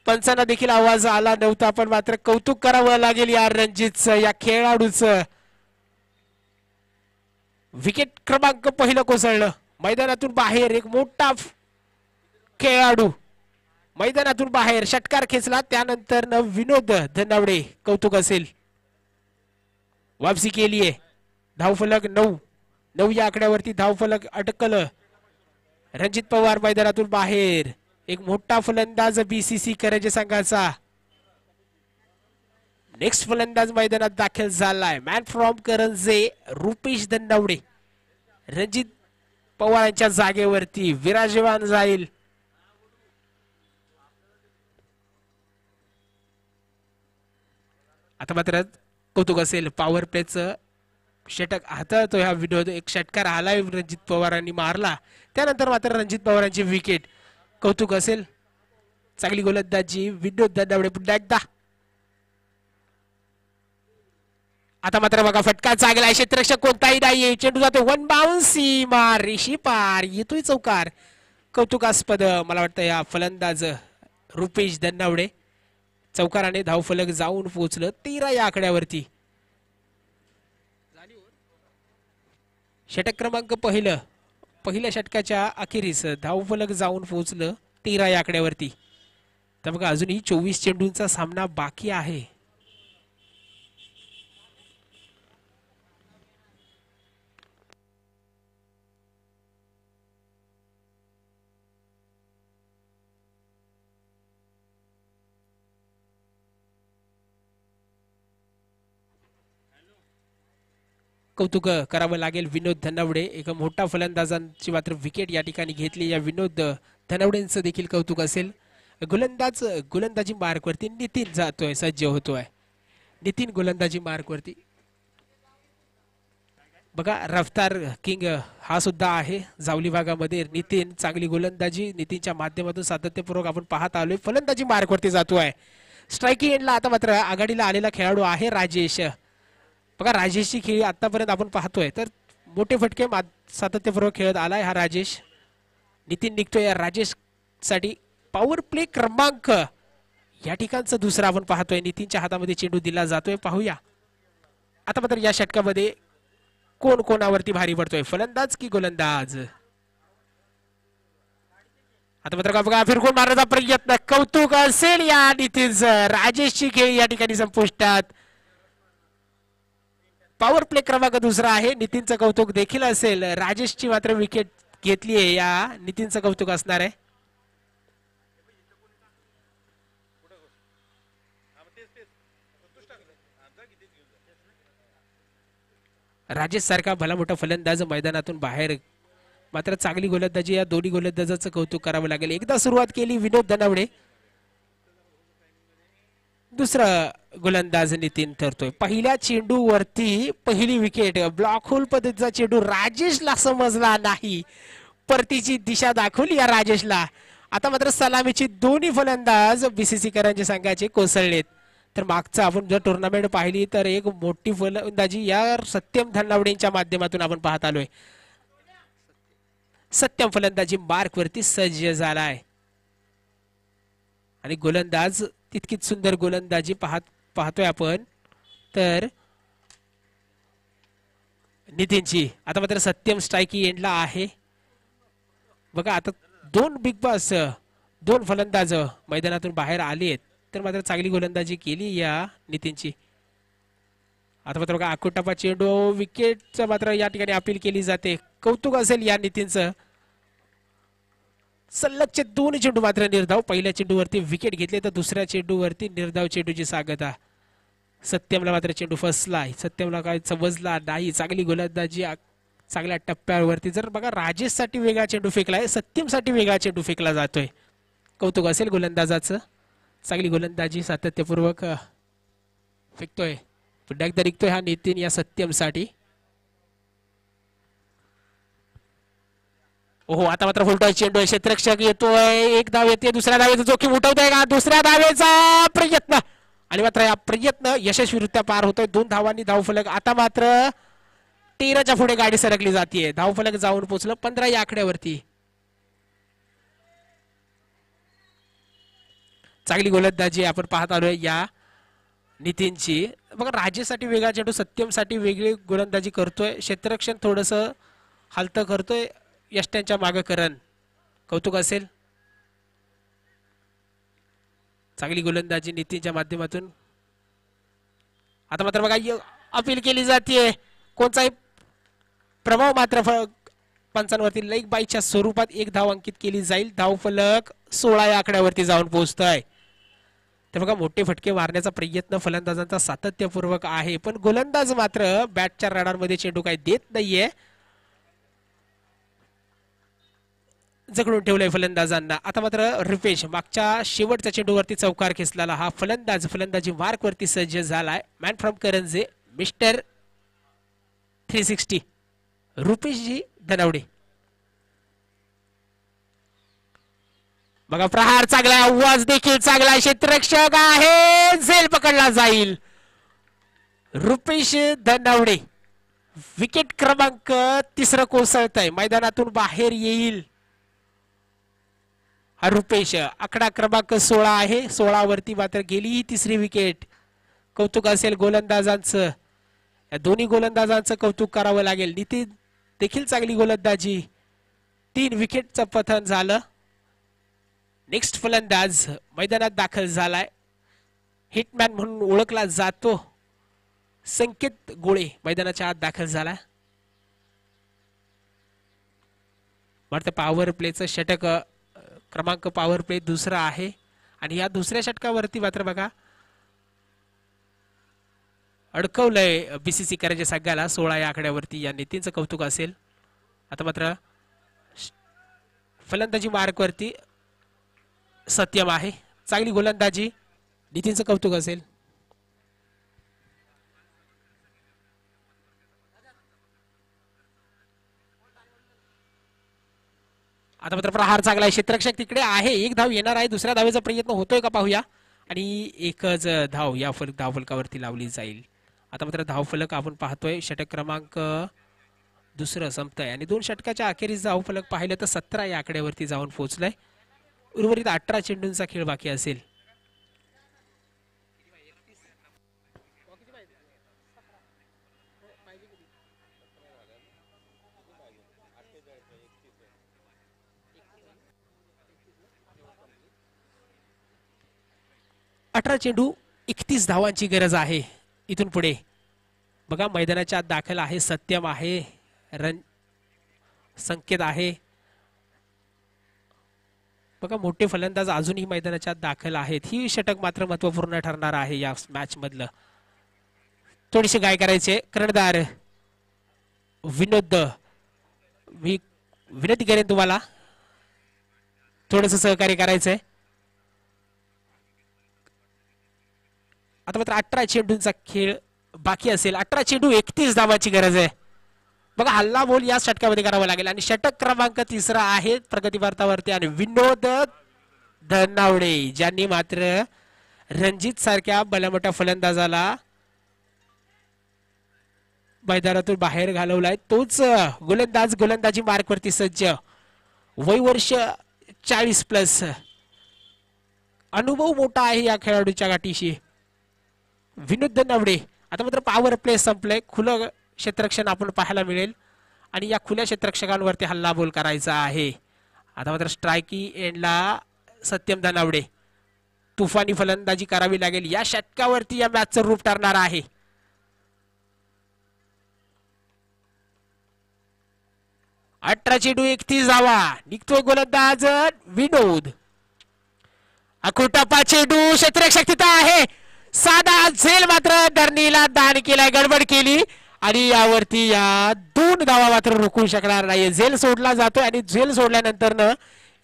पंचांना देखील आवाज आला नव्हता, पण मात्र कौतुक करावं लागेल या रणजितचं, या खेळाडूचं. विकेट क्रमांक पहिलं कोसळलं. मैदानातून बाहेर एक मोठा खेळाडू मैदानातून बाहेर षटकार खेचला. त्यानंतर विनोद धनावडे. कौतुक असेल. वापसी केलीये. धावफलक 9 या आकड्यावरती धावफलक अटकलं. रणजित पवार मैदानातून बाहेर. एक मोठा फलंदाज बीसीसी करंजे संघाचा. नेक्स्ट फलंदाज मैदानात दाखल झालाय. Man from Karanje Rupesh Dhanawade. रणजित पवारांच्या जागेवरती विराजमान जाईल. आता मात्र कौतुक असेल. पॉवर प्लेचं षटक हाताळतो हा विनोद. एक षटकार आलाय रणजित पवारांनी मारला. त्यानंतर मात्र रणजित पवारांची विकेट. कौतुक असेल. चांगली गोलंदाजी विनोद धनावडे पुन्हा एकदा. आता मात्र बघा फटका चांगला आहे. क्षेत्ररक्षक कोणताही नाहीये. चेंडू जातो वन बाउन्स. मार रेषी पार. येतोय चौकार. कौतुकास्पद मला वाटतं या फलंदाज रुपेश धनावडे. चौकाराने धावफलक जाऊन पोहोचलं 13 या आकड्यावरती. षटक क्रमांक पहिल्या षटकाच्या अखेरीस धावफलक जाऊन पोहोचलं 13 या आकड्यावरती. तर बघा अजूनही 24 चेंडूंचा सामना बाकी आहे. कौतुक करावं लागेल विनोद धनावडे. एक मोठा फलंदाजांची मात्र विकेट या ठिकाणी घेतली. या विनोद धनावडेंचं देखील कौतुक असेल. गोलंदाजी मार्कवरती नितीन जातोय, सज्ज होतोय. नितीन गोलंदाजी मार्कवरती. बघा रफ्तार किंग हा सुद्धा आहे जावली भागामध्ये. नितीन चांगली गोलंदाजी नितीनच्या माध्यमातून सातत्यपूर्वक आपण पाहत आलोय. फलंदाजी मार्कवरती जातोय. स्ट्रायकिंग एंडला आता मात्र आघाडीला आलेला खेळाडू आहे राजेश. बघा राजेशची खेळी आतापर्यंत आपण पाहतोय तर मोठे फटके सातत्यपूर्वक खेळत आलाय हा राजेश. नितीन निघतोय. या राजेश साठी पॉवर प्ले क्रमांक या ठिकाणचं दुसरा आपण पाहतोय. नितीनच्या हातामध्ये चेंडू दिला जातोय. पाहूया आता मात्र या षटकामध्ये कोण कोणावरती भारी पडतोय, फलंदाज की गोलंदाज. आता मात्र बघा फिरकून मारण्याचा प्रयत्न. कौतुक असेल या नितीनचं. राजेशची खेळी या ठिकाणी संपुष्टात. पॉवर प्ले क्रमांक दुसरा आहे. नितीनचं कौतुक देखील असेल. राजेशची मात्र विकेट घेतली आहे. या नितीनचं कौतुक असणार आहे. राजेश सारखा भला मोठा फलंदाज मैदानातून बाहेर. मात्र चांगली गोलंदाजी. या दोन्ही गोलंदाजाचं कौतुक करावं लागेल. एकदा सुरुवात केली विनोद धनावडे. दुसरा गोलंदाज नितीन ठरतोय. पहिल्या चेंडूवरती पहिली विकेट. ब्लॉक होल पद्धतीचा चेंडू राजेशला समजला नाही. परतीची दिशा दाखवली या राजेशला. आता मात्र सलामीची दोन्ही फलंदाज बीसीसी करंजे संघाचे कोसळलेत. तर मागचा आपण जर टुर्नामेंट पाहिली तर एक मोठी फलंदाजी या सत्यम धनावडेंच्या माध्यमातून आपण पाहत आलोय. सत्यम फलंदाजी मार्क वरती सज्ज झालाय आणि गोलंदाज तितकीच सुंदर गोलंदाजी पाहतोय आपण तर नितीनची. आता मात्र सत्यम स्ट्रायकी एंडला आहे. बघा आता दोन फलंदाज मैदानातून बाहेर आलेत तर मात्र चांगली गोलंदाजी केली या नितीनची. आता मात्र बघा आकुटप्पा चेंडू. विकेटचं मात्र या ठिकाणी अपील केली जाते. कौतुक असेल या नितीनचं. सलगचे दोन चेंडू मात्र निर्धाव. पहिल्या चेंडूवरती विकेट घेतले तर दुसऱ्या चेंडूवरती निर्धाव चेंडूची सांगता. सत्यमला मात्र चेंडू फसलाय. सत्यमला काय समजला नाही. चांगली गोलंदाजी चांगल्या टप्प्यावरती. जर बघा राजेशसाठी वेगळा चेंडू फेकलाय, सत्यमसाठी वेगळा चेंडू फेकला जातोय. कौतुक असेल गोलंदाजाचं. चांगली गोलंदाजी सातत्यपूर्वक फेकतोय. पुन्हा एकदा निघतोय हा नितीन या सत्यमसाठी. ओहो आता मात्र फुलटॉस चेंडू आहे. क्षेत्ररक्षक येतोय. एक धाव येते. दुसऱ्या धावेचा जोखीम उठवतोय का? दुसऱ्या धावेचा प्रयत्न आणि मात्र या प्रयत्न यशस्वीरित्या पार होतोय. 2 धावांनी धावफलक. आता मात्र 13च्या पुढे गाडी सरकली जाते. धावफलक जाऊन पोहोचलं 15 या आकड्यावरती. चांगली गोलंदाजी आपण पाहत आलोय या नितीनची. बघा राजेसाठी वेगळा चेंडू, सत्यमसाठी वेगळी गोलंदाजी करतोय. क्षेत्ररक्षण थोडस हलतं करतोय. यष्ट्यांच्या मागे करण. कौतुक असेल. चांगली गोलंदाजी नितीनच्या माध्यमातून. आता मात्र बघा अपील केली जाते. कोणताही प्रभाव मात्र पंचांवरती लेग बाईच्या स्वरूपात 1 धाव अंकित केली जाईल. धावफलक 16 या आकड्यावरती जाऊन पोहोचतोय. तर बघा मोठे फटके मारण्याचा प्रयत्न फलंदाजांचा सातत्यपूर्वक आहे, पण गोलंदाज मात्र बॅटच्या रडारमध्ये चेंडू काही देत नाहीये. जखडून ठेवलंय फलंदाजांना. आता मात्र रिपेश मागच्या शेवटच्या चेंडूवरती चौकार खेचलेला हा फलंदाजी मार्क वरती सज्ज झालाय. Man from Karanje mister 360 Rupeshji Dhanawade. बघा प्रहार चांगला, आवाज देखील चांगला. क्षेत्ररक्षक आहे, झेल पकडला जाईल. रुपेश धनावडे विकेट क्रमांक 3 कोसळत आहे. मैदानातून बाहेर येईल हा रुपेश. आकडा क्रमांक 16 आहे. 16 वरती मात्र गेली ही 3री विकेट. कौतुक असेल गोलंदाजांचं. या दोन्ही गोलंदाजांचं कौतुक करावं लागेल. नितीन देखील चांगली गोलंदाजी. 3 विकेटचं पतन झालं. नेक्स्ट फलंदाज मैदानात दाखल झालाय. हिटमॅन म्हणून ओळखला जातो संकेत गोळे मैदानाच्या आत दाखल झाला. वाटतं पॉवर प्लेचं षटक क्रमांक पॉवर प्ले 2रा आहे आणि या 2ऱ्या षटकावरती मात्र बघा अडकवलंय बीसीसी करायच्या संघाला 16 या आकड्यावरती. या नितीनचं कौतुक असेल. आता मात्र फलंदाजी मार्क वरती सत्यम आहे. चांगली गोलंदाजी. नितीनचं कौतुक असेल. आता मात्र प्रहार चांगला आहे. क्षेत्ररक्षक तिकडे आहे. 1 धाव येणार आहे. दुसऱ्या धावेचा प्रयत्न होतोय का पाहूया. आणि एकच धाव या धावफलकावरती लावली जाईल. आता मात्र धावफलक आपण पाहतोय षटक क्रमांक 2 संपतंय आणि 2 षटकाच्या अखेरीस धावफलक पाहिलं तर 17 या आकड्यावरती जाऊन पोहोचलाय. उर्वरित 18 चेंडूंचा खेळ बाकी असेल. अठरा चेंडू 31 धावांची गरज आहे. इथून पुढे बघा मैदानाच्या आत दाखल आहे. सत्यम आहे. संकेत आहे. बघा मोठे फलंदाज अजूनही मैदानाच्या आत दाखल आहेत. ही षटक मात्र महत्वपूर्ण ठरणार आहे या मॅच मधलं. थोडीशी गाय करायचे. कर्णधार विनोद, मी विनंती करेन तुम्हाला थोडस सहकार्य करायचंय. आता मात्र 18 चेंडूंचा खेळ बाकी असेल. 18 चेंडू 31 धावांची गरज आहे. बघा हल्ला बोल या षटकामध्ये करावा लागेल आणि षटक क्रमांक 3 आहे प्रगती भारतावरती आणि विनोद धनावडे ज्यांनी मात्र रणजित सारख्या बलमोठ्या फलंदाजाला मैदानातून बाहेर घालवलाय. तोच गोलंदाज गोलंदाजी मार्क वरती सज्ज. वय वर्ष 40+. अनुभव मोठा आहे या खेळाडूच्या गाठीशी. विनोद धनावडे. आता मात्र पॉवर प्ले संपलंय. खुलं क्षेत्ररक्षण आपण पाहायला मिळेल आणि या खुल्या क्षेत्ररक्षकांवरती हल्लाबोल करायचा आहे. आता मात्र स्ट्रायकी एंडला सत्यम धनावडे. तुफानी फलंदाजी करावी लागेल. या षटकावरती या मॅचचं रूप ठरणार आहे. 18 चेंडू 31 धावा. निघतोय गोलंदाज विनोद. अकुटप्पा चेंडू क्षेत्ररक्षक तिथं आहे. साधा झेल मात्र धरणीला दान केलाय, गडबड केली आणि यावरती या 2 धावा मात्र रोखू शकणार नाही. झेल सोडला जातोय आणि झेल सोडल्यानंतर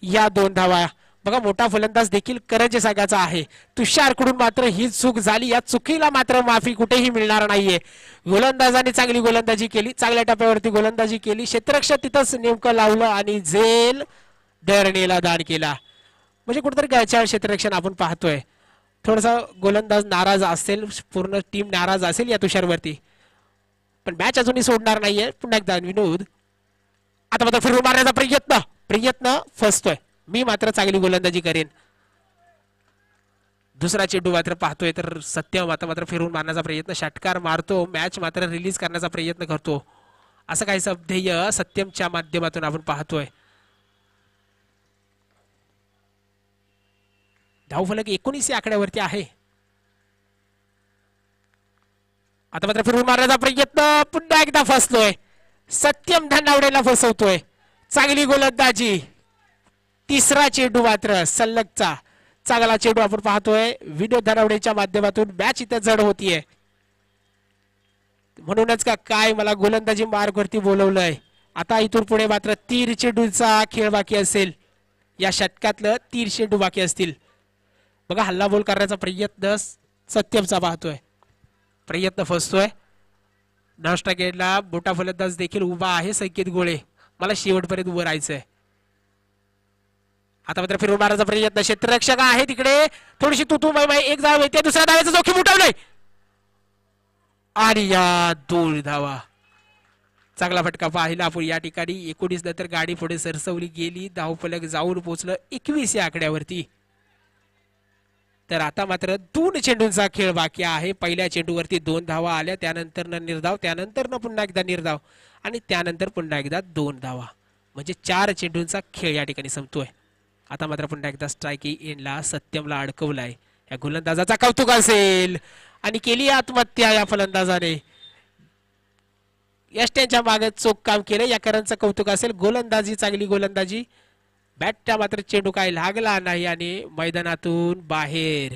या 2 धावा. बघा मोठा फलंदाज देखील करंजे संघाचा आहे. तुषारकडून मात्र ही चूक झाली. या चुकीला मात्र माफी कुठेही मिळणार नाहीये. गोलंदाजाने चांगली गोलंदाजी केली, चांगल्या टप्प्यावरती गोलंदाजी केली. क्षेत्ररक्षक तिथंच नेमकं लावलं आणि झेल धरणीला दान केला. म्हणजे कुठेतरी गळचाळ क्षेत्ररक्षण आपण पाहतोय. थोडासा गोलंदाज नाराज असेल, पूर्ण टीम नाराज असेल या तुषारवरती, पण मॅच अजूनही सोडणार नाहीये. पुन्हा एकदा विनोद. आता मात्र फिरून मारण्याचा प्रयत्न फसतोय. मी मात्र चांगली गोलंदाजी करेन. दुसरा चेंडू मात्र पाहतोय तर सत्यम आता मात्र फिरून मारण्याचा प्रयत्न, षटकार मारतो, मॅच मात्र रिलीज करण्याचा प्रयत्न करतो. असं काही ध्येय सत्यमच्या माध्यमातून आपण पाहतोय. धावफलक 19 आकड्यावरती आहे. आता मात्र फिरून मारण्याचा प्रयत्न पुन्हा एकदा फसलोय. सत्यम धनावडेला फसवतोय. चांगली गोलंदाजी. तिसरा चेंडू मात्र सलगचा चांगला चेंडू आपण पाहतोय विनोद धनावडेच्या माध्यमातून. मॅच इथं जड होतीये. म्हणूनच का काय मला गोलंदाजी मार्गवरती बोलवलंय. आता इथून पुढे मात्र 3 चेंडूचा खेळ बाकी असेल. या षटकातलं 3 चेंडू बाकी असतील. बघा हल्ला बोल करण्याचा प्रयत्न सत्यमचा पाहतोय, प्रयत्न फसतोय. नाश्ता गेटला मोठा फलंदाज देखील उभा आहे संकेत गोळे. मला शेवटपर्यंत उभं राहायचंय. आता मात्र फिरून मारायचा प्रयत्न, क्षेत्ररक्षक आहे तिकडे, थोडीशी तुतू माय एक धाव येते, दुसऱ्या धावेचं जोखीम उठवलंय आणि या 2 धावा. चांगला फटका पाहिला आपण या ठिकाणी. 19 नंतर गाडी पुढे सरसवली गेली. धावफलक जाऊन पोहोचलं 21 या आकड्यावरती. तर आता मात्र 2 चेंडूंचा खेळ बाकी आहे. पहिल्या चेंडूवरती 2 धावा आल्या, त्यानंतर निर्धाव, त्यानंतर पुन्हा एकदा निर्धाव आणि त्यानंतर पुन्हा एकदा 2 धावा. म्हणजे 4 चेंडूंचा खेळ या ठिकाणी संपतोय. आता मात्र पुन्हा एकदा स्ट्रायकिंग एंडला सत्यमला अडकवलाय. या गोलंदाजाचा कौतुक असेल आणि केली आत्महत्या या फलंदाजाने. यष्ट्यांच्या मागे चोख काम केलं. या करांचं कौतुक असेल. गोलंदाजी चांगली गोलंदाजी. बॅटच्या मात्र चेंडू काही लागला नाही आणि मैदानातून बाहेर.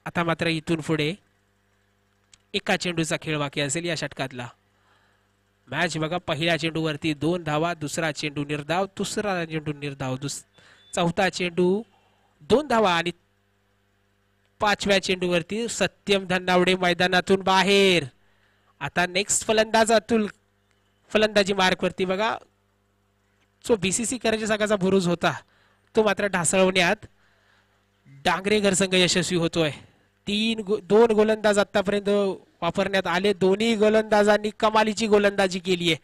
आता मात्र इथून पुढे 1 चेंडूचा खेळ बाकी असेल या षटकातला. मॅच बघा पहिल्या चेंडूवरती 2 धावा, दुसरा चेंडू निर्धाव, तिसरा चेंडू निर्धाव, चौथा चेंडू 2 धावा आणि 5व्या चेंडूवरती सत्यम धनावडे मैदानातून बाहेर. आता नेक्स्ट फलंदाज अतुल फलंदाजी मार्कवरती. बघा जो बीसीसी करंजे संघाचा बुरुज होता तो मात्र ढासळवण्यात डांगरेकर संघ यशस्वी होतोय. 2 गोलंदाज आतापर्यंत वापरण्यात आले. दोन्ही गोलंदाजांनी कमालीची गोलंदाजी केली आहे.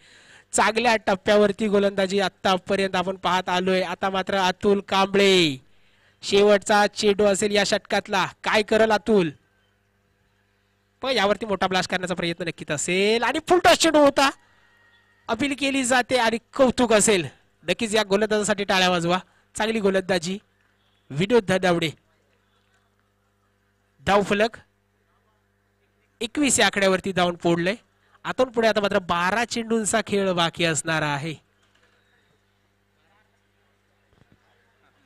चांगल्या टप्प्यावरती गोलंदाजी आतापर्यंत आपण पाहत आलोय. आता मात्र अतुल कांबळे शेवटचा चेंडू असेल या षटकातला. काय करल अतुल? पण यावरती मोठा ब्लास्ट करण्याचा प्रयत्न नक्कीच असेल आणि फुलटॉस चेंडू होता. अपील केली जाते आणि कौतुक असेल. नक्कीच या गोलंदाजासाठी टाळ्या वाजवा. चांगली गोलंदाजी विनोद धनावडे. धावफलक 21 या आकड्यावरती धावून पोडलंय. आतून पुढे आता मात्र 12 चेंडूंचा खेळ बाकी असणार आहे.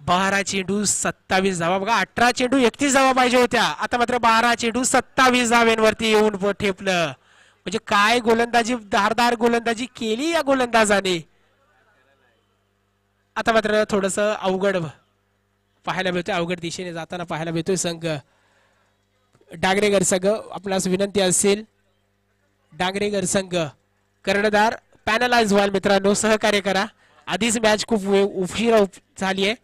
12 चेंडू 27 धावा. बघा 18 चेंडू 31 धावा पाहिजे होत्या. आता मात्र 12 चेंडू 27 धाव्यांवरती येऊन ठेपलं. म्हणजे काय गोलंदाजी, धारदार गोलंदाजी केली या गोलंदाजाने. आता मात्र थोडस अवघड पाहायला मिळतोय, अवघड दिशेने जाताना पाहायला मिळतोय संघ डांगरेकर संघ. आपल्यास विनंती असेल डांगरेकर संघ कर्णधार पॅनलाइज व्हाल मित्रांनो, सहकार्य करा. आधीच मॅच खूप उशिरा झाली आहे.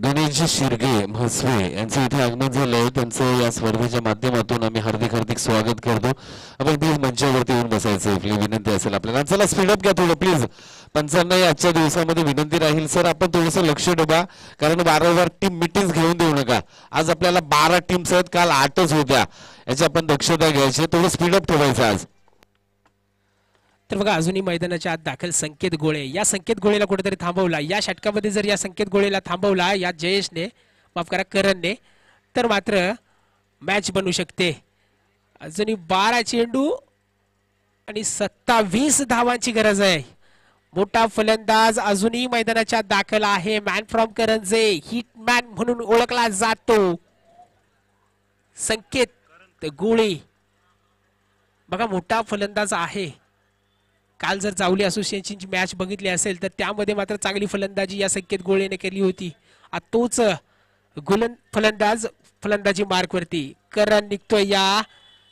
गणेश शिर्गे म्हसवे यांचं इथे आगमन झालंय. त्यांचं या स्पर्धेच्या माध्यमातून आम्ही हार्दिक हार्दिक स्वागत करतो. आपण प्लीज मंचावरती येऊन बसायचं आपली विनंती असेल आपल्याला. चला स्पीडअप घ्या थोडं प्लीज. पंचांना आजच्या दिवसामध्ये विनंती राहील सर आपण थोडंसं लक्ष ठेवा, कारण वारंवार टीम मिटिंग घेऊन देऊ नका. आज आपल्याला 12 टीम्स आहेत, काल 8च होत्या. याची आपण दक्षता घ्यायची. थोडं स्पीडअप ठेवायचं आज. तर बघा अजूनही मैदानाच्या आत दाखल संकेत गोळे. या संकेत गोळेला कुठेतरी थांबवला. या षटकामध्ये जर या संकेत गोळेला थांबवला या जयेशने, माफ करा करणने, तर मात्र मॅच बनू शकते. अजूनही 12 चेंडू आणि 27 धावांची गरज आहे. मोठा फलंदाज अजूनही मैदानाच्या दाखल आहे. मॅन फ्रॉम करंजे, हिटमॅन म्हणून ओळखला जातो संकेत गोळे. बघा मोठा फलंदाज आहे. काल जर जावली असोसिएशनची मॅच बघितली असेल तर त्यामध्ये मात्र चांगली फलंदाजी या संकेत गोळेने केली होती. आता तोच फलंदाज फलंदाजी मार्क वरती. करण निघतोय या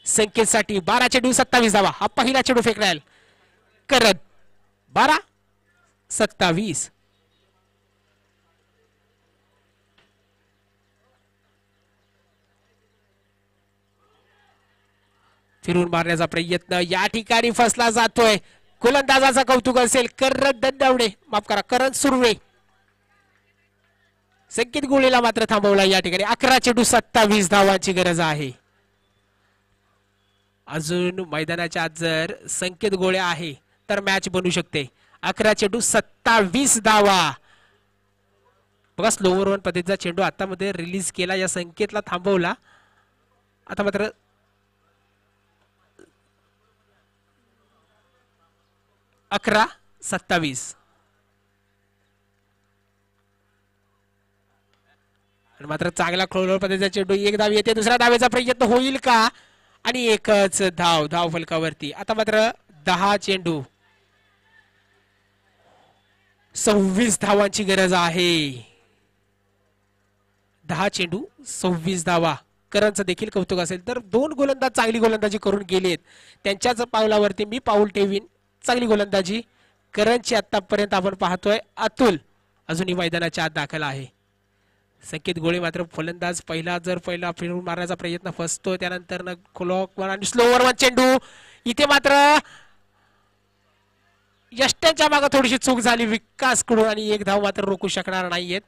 संकेतसाठी. 12 चेंडू 27 धावा. हा पहिला चेंडू फेकणार करण. 12-27. फिरून मारण्याचा प्रयत्न या ठिकाणी फसला जातोय. गोलंदाजाचा कौतुक असेल. करण दंडवडे, माफ करा, करण सुर्वे. संकेत गोळेला मात्र थांबवला या ठिकाणी. 11 चेंडू 27 धावांची गरज आहे. अजून मैदानाच्या आत जर संकेत गोळे आहे तर मॅच बनू शकते. 11 चेंडू 27 धावा. बघा स्लोवर वन पद्धतीचा चेंडू आता मध्ये रिलीज केला, या संकेतला थांबवला. आता मात्र 11-27. मात्र चांगला क्लोलर पद्धतीचा चेंडू. एक धाव येते. दुसऱ्या धावेचा प्रयत्न होईल का? आणि एकच धाव धाव फलकावरती. आता मात्र 10 चेंडू 26 धावांची गरज आहे. 10 चेंडू 26 धावा. करणचं देखील कौतुक असेल तर 2 गोलंदाज चांगली गोलंदाजी करून गेलेत. त्यांच्याच पावलावरती मी पाऊल ठेवीन. चांगली गोलंदाजी करणची आतापर्यंत आपण पाहतोय. अतुल अजूनही मैदानाच्या आत दाखल आहे. संकेत गोळे मात्र फलंदाज पहिला फिरून मारण्याचा प्रयत्न फसतो. त्यानंतर क्लॉक वन आणि स्लोवर वन चेंडू. इथे मात्र यष्ट्यांच्या मागे थोडीशी चूक झाली विकास कडून आणि एक धाव मात्र रोखू शकणार नाहीयेत.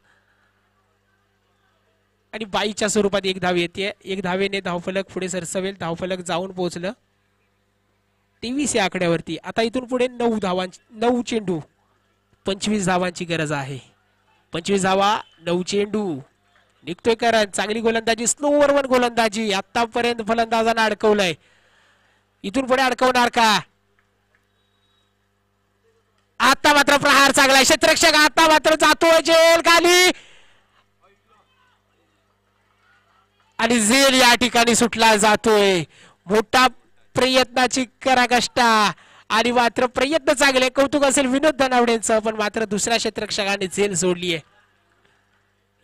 आणि बाईच्या स्वरूपात एक धाव येते. एक धावेने धावफलक पुढे सरसवेल. धावफलक जाऊन पोहोचलं 23 या आकड्यावरती. आता इथून पुढे 9 चेंडू 25 धावांची गरज आहे. 25 धावा 9 चेंडू. निघतोय करण. चांगली गोलंदाजी, स्लोवर वन गोलंदाजी. आतापर्यंत फलंदाजांना अडकवलंय. इथून पुढे अडकवणार का? आता मात्र प्रहार चांगला. क्षेत्ररक्षक आता मात्र जातोय जेल खाली आणि झेल या ठिकाणी सुटला जातोय. मोठा प्रयत्नाची कराकष्टा आणि मात्र प्रयत्न चांगले. कौतुक असेल विनोद धनावडेंचं, पण मात्र दुसऱ्या क्षेत्ररक्षकाने झेल सोडलीये.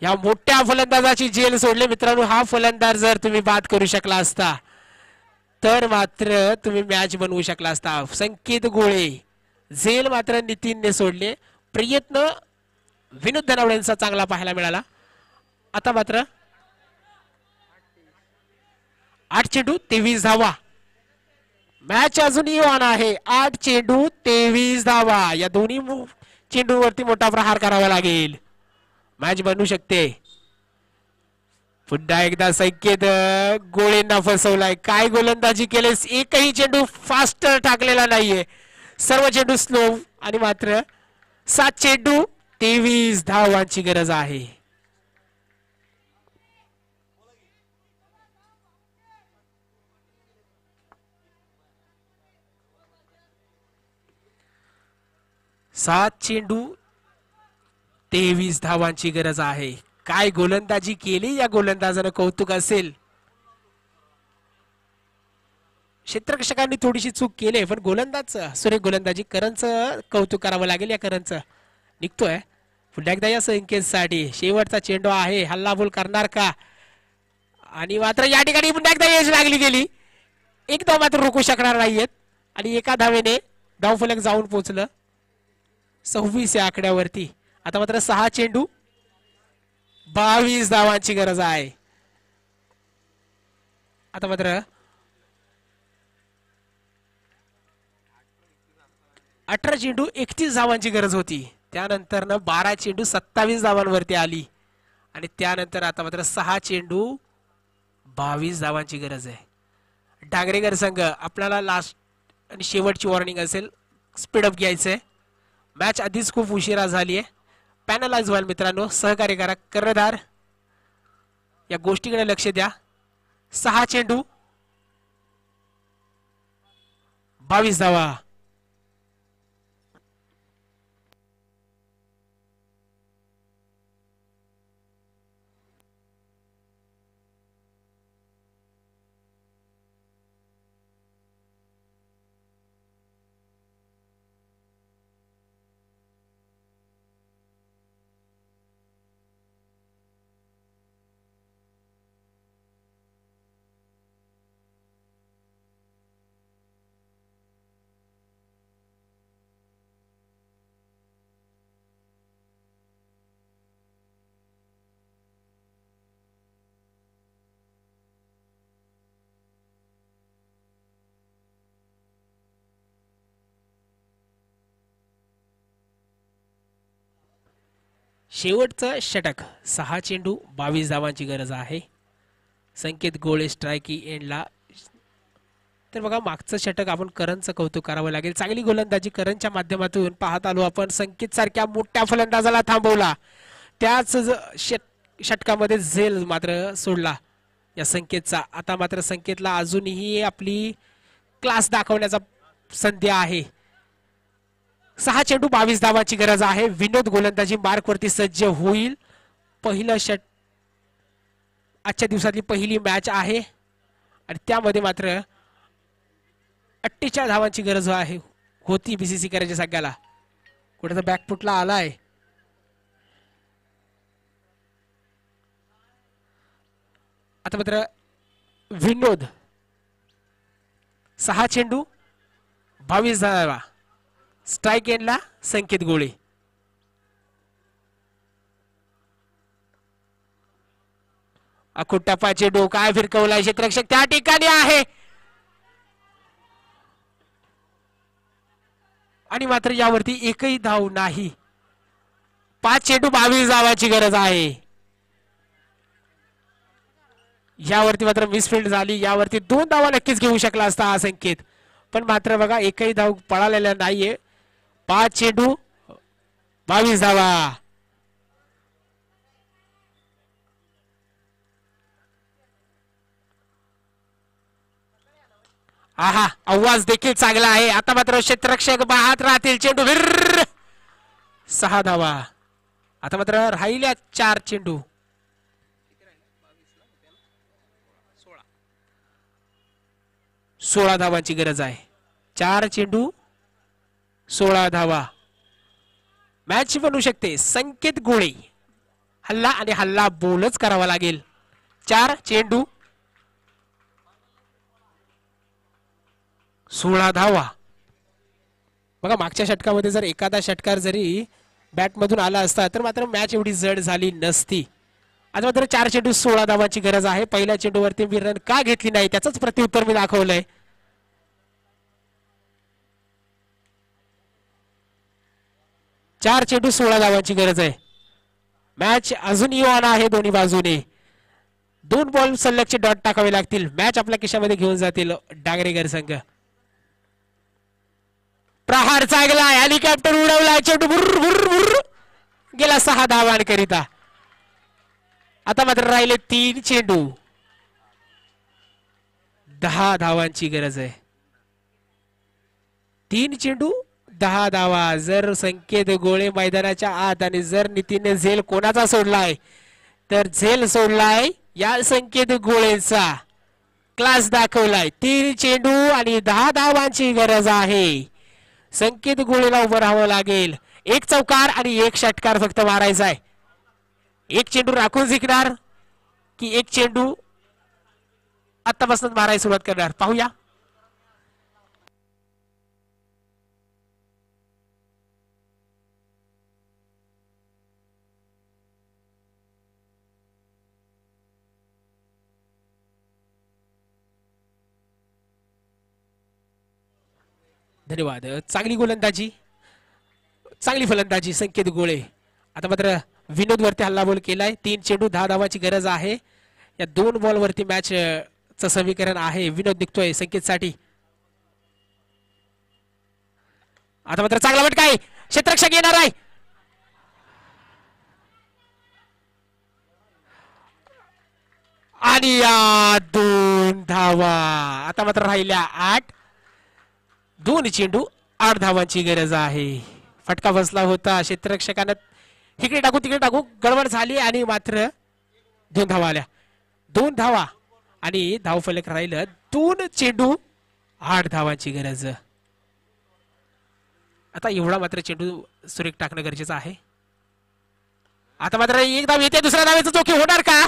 या मोठ्या फलंदाजाची झेल सोडली. मित्रांनो, हा फलंदाज जर तुम्ही बाद करू शकला असता तर मात्र तुम्ही मॅच बनवू शकला असता. संकेत गोळे. झेल मात्र नितीनने सोडले. प्रयत्न विनोद धनावडेंचा चांगला पाहायला मिळाला. आता मात्र 8 चेंडू 23 धावा. मॅच अजूनही ऑन आहे. 8 चेंडू 23 धावा. या दोन्ही चेंडूवरती मोठा प्रहार करावा लागेल. मॅच बनू शकते. पुन्हा एकदा संकेत गोळेंना फसवलाय. काय गोलंदाजी केलेस. एकही चेंडू फास्टर टाकलेला नाहीये. सर्व चेंडू स्लो आणि मात्र 7 चेंडू 23 धावांची गरज आहे. सात चेंडू 23 धावांची गरज आहे. काय गोलंदाजी केली या गोलंदाजानं. कौतुक असेल. क्षेत्ररक्षकांनी थोडीशी चूक केली, पण गोलंदाज सुरेख गोलंदाजी. करणचं कौतुक करावं लागेल. या करणचं निघतोय पुन्हा एकदा या संकेतसाठी. शेवटचा चेंडू आहे. हल्लाबोल करणार का? आणि मात्र या ठिकाणी पुन्हा एकदा यश लागली गेली. एक धाव मात्र रोखू शकणार नाहीयेत आणि एका धावेने धावफलक जाऊन पोहोचलं 26 या आकड्यावरती. आता मात्र 6 चेंडू 22 धावांची गरज आहे. आता मात्र 18 चेंडू 31 धावांची गरज होती. त्यानंतर 12 चेंडू 27 धावांवरती आली आणि त्यानंतर आता मात्र 6 चेंडू 22 धावांची गरज आहे. डांगरेकर संघ, आपल्याला लास्ट आणि शेवटची वॉर्निंग असेल. स्पीडअप घ्यायचंय. मॅच आधीच खूप उशिरा झाली आहे. पॅनलाइज व्हाल मित्रांनो. सहकार्य करा. कर्णधार या गोष्टीकडे लक्ष द्या. 6 चेंडू 22 धावा. शेवटचं षटक 6 चेंडू 22 धावांची गरज आहे. संकेत गोळे स्ट्रायकी एंडला. तर बघा मागचं षटक आपण करणचं कौतुक करावं लागेल. चांगली गोलंदाजी करणच्या माध्यमातून पाहत आलो आपण. संकेत सारख्या मोठ्या फलंदाजाला थांबवला. त्याच षटकामध्ये झेल मात्र सोडला या संकेतचा. आता मात्र संकेतला अजूनही आपली क्लास दाखवण्याचा संधी आहे. 6 चेंडू 22 धावांची गरज आहे. विनोद गोलंदाजी मार्क वरती सज्ज होईल. पहिलं आजच्या दिवसातली पहिली मॅच आहे आणि त्यामध्ये मात्र 48 धावांची गरज आहे होती बीसीसी करायच्या सगळ्याला. कुठे बॅकफुटला आलाय. आता मात्र विनोद 6 चेंडू 22 धावा. स्ट्राइक एंडला संकेत गोळे. अकुट्टापाचे डोका फिरकवलाय क्षेत्ररक्षक त्या ठिकाणी आहे आणि मात्र यावरती एकही धाव नाही. 5 चेंडू 22 धावांची गरज आहे. यावरती मात्र मिसफिल्ड झाली. यावरती 2 धावा नक्कीच घेऊ शकला असता हा संकेत, पण मात्र बघा एकही धाव पळालेला नाहीये. 5 चेंडू 22 धावा. आहा आवाज देखील चांगला आहे. आता मात्र क्षेत्ररक्षक पाहत राहतील. चेंडू 6 धावा. आता मात्र राहिल्या 4 चेंडू. 16 धावांची गरज आहे. 4 चेंडू 16 धावा. मॅच बनू शकते. संकेत गोळे हल्ला आणि हल्ला बोलच करावा लागेल. 4 चेंडू 16 धावा. बघा मागच्या षटकामध्ये जर एखादा षटकार जरी बॅट मधून आला असता तर मात्र मॅच एवढी जड झाली नसती. आता मात्र 4 चेंडू 16 धावांची गरज आहे. पहिल्या चेंडूवरती मी रन का घेतली नाही त्याच प्रत्युत्तर मी दाखवलंय. 4 चेंडू 16 धावांची गरज आहे. मॅच अजूनही ऑन आहे दोन्ही बाजूने. 2 बॉल सलगचे डॉट टाकावे लागतील. मॅच आपल्या खिशामध्ये घेऊन जातील डांगरेकर संघ. प्रहार चांगला हेलिकॉप्टर उडवला. चेंडू गेला 6 धावांकरिता. आता मात्र राहिले 3 चेंडू 10 धावांची गरज आहे. 3 चेंडू 10 धावा. जर संकेत गोळे मैदानाच्या आत आणि जर नितीन झेल कोणाचा सोडलाय तर झेल सोडलाय या संकेत गोळेचा. क्लास दाखवलाय. 3 चेंडू आणि 10 धावांची गरज आहे. संकेत गोळेला उभं राहावं लागेल. 1 चौकार आणि 1 षटकार फक्त मारायचा आहे. 1 चेंडू राखून जिंकणार की 1 चेंडू आतापासून मारायला सुरुवात करणार पाहूया. धन्यवाद. चांगली गोलंदाजी चांगली फलंदाजी संकेत गोळे. आता मात्र विनोद वरती हल्ला बॉल केलाय. 3 चेंडू 10 धावाची गरज आहे. या 2 बॉल वरती मॅच चं समीकरण आहे. विनोद निघतोय संकेत साठी. आता मात्र चांगला फटका आहे. क्षेत्ररक्षक येणार आहे. आणि या 2 धावा. आता मात्र राहिल्या 8. 2 चेंडू 8 धावांची गरज आहे. फटका बसला होता क्षेत्ररक्षकानं इकडे टाकू तिकडे टाकू गडबड झाली आणि मात्र 2 धावा आल्या. 2 धावा आणि धावफलक राहिलं 2 चेंडू 8 धावांची गरज. आता एवढा मात्र चेंडू सुरेख टाकणं गरजेचं आहे. आता मात्र एक धाव येते दुसऱ्या धावेचं चोकी होणार का?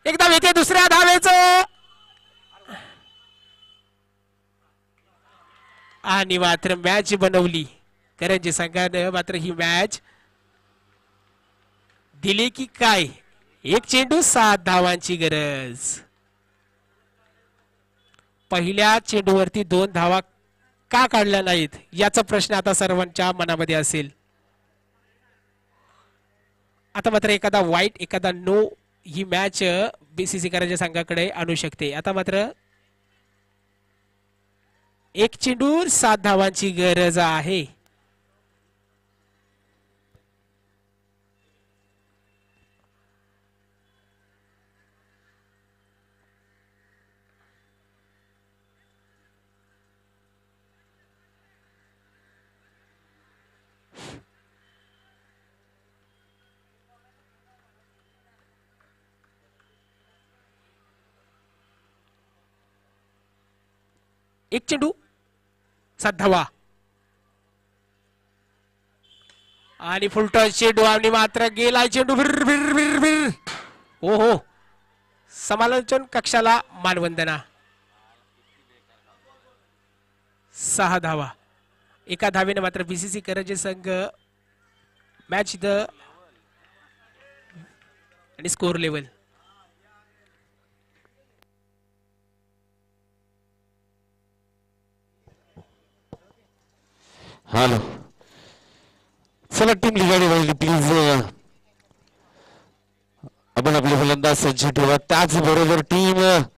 एक धाव येते दुसऱ्या धावेचं आणि मात्र मॅच बनवली करंजी संघानं. मात्र ही मॅच दिली की काय? 1 चेंडू 7 धावांची गरज. पहिल्या चेंडूवरती 2 धावा का काढल्या नाहीत याचा प्रश्न आता सर्वांच्या मनामध्ये असेल. आता मात्र एखादा वाईट एखादा नो ही मॅच बीसीसी करंजी संघाकडे आणू शकते. आता मात्र 1 चेंडू 7 धावांची गरज आहे. एक चेंडू 7 धावा आणि फुलटॉस चेंडू आणि मात्र गेला चेंडू भिर भिर भिर भिर. ओ हो समालोचन कक्षाला मानवंदना. 6 धावा. एका धावेने मात्र बीसीसी करंजी संघ मॅच द आणि स्कोर लेवल. हॅलो चला टीम लिगाडी राहिली प्लीज. आपण आपले फलंदाज सज्ज ठेवा. त्याचबरोबर टीम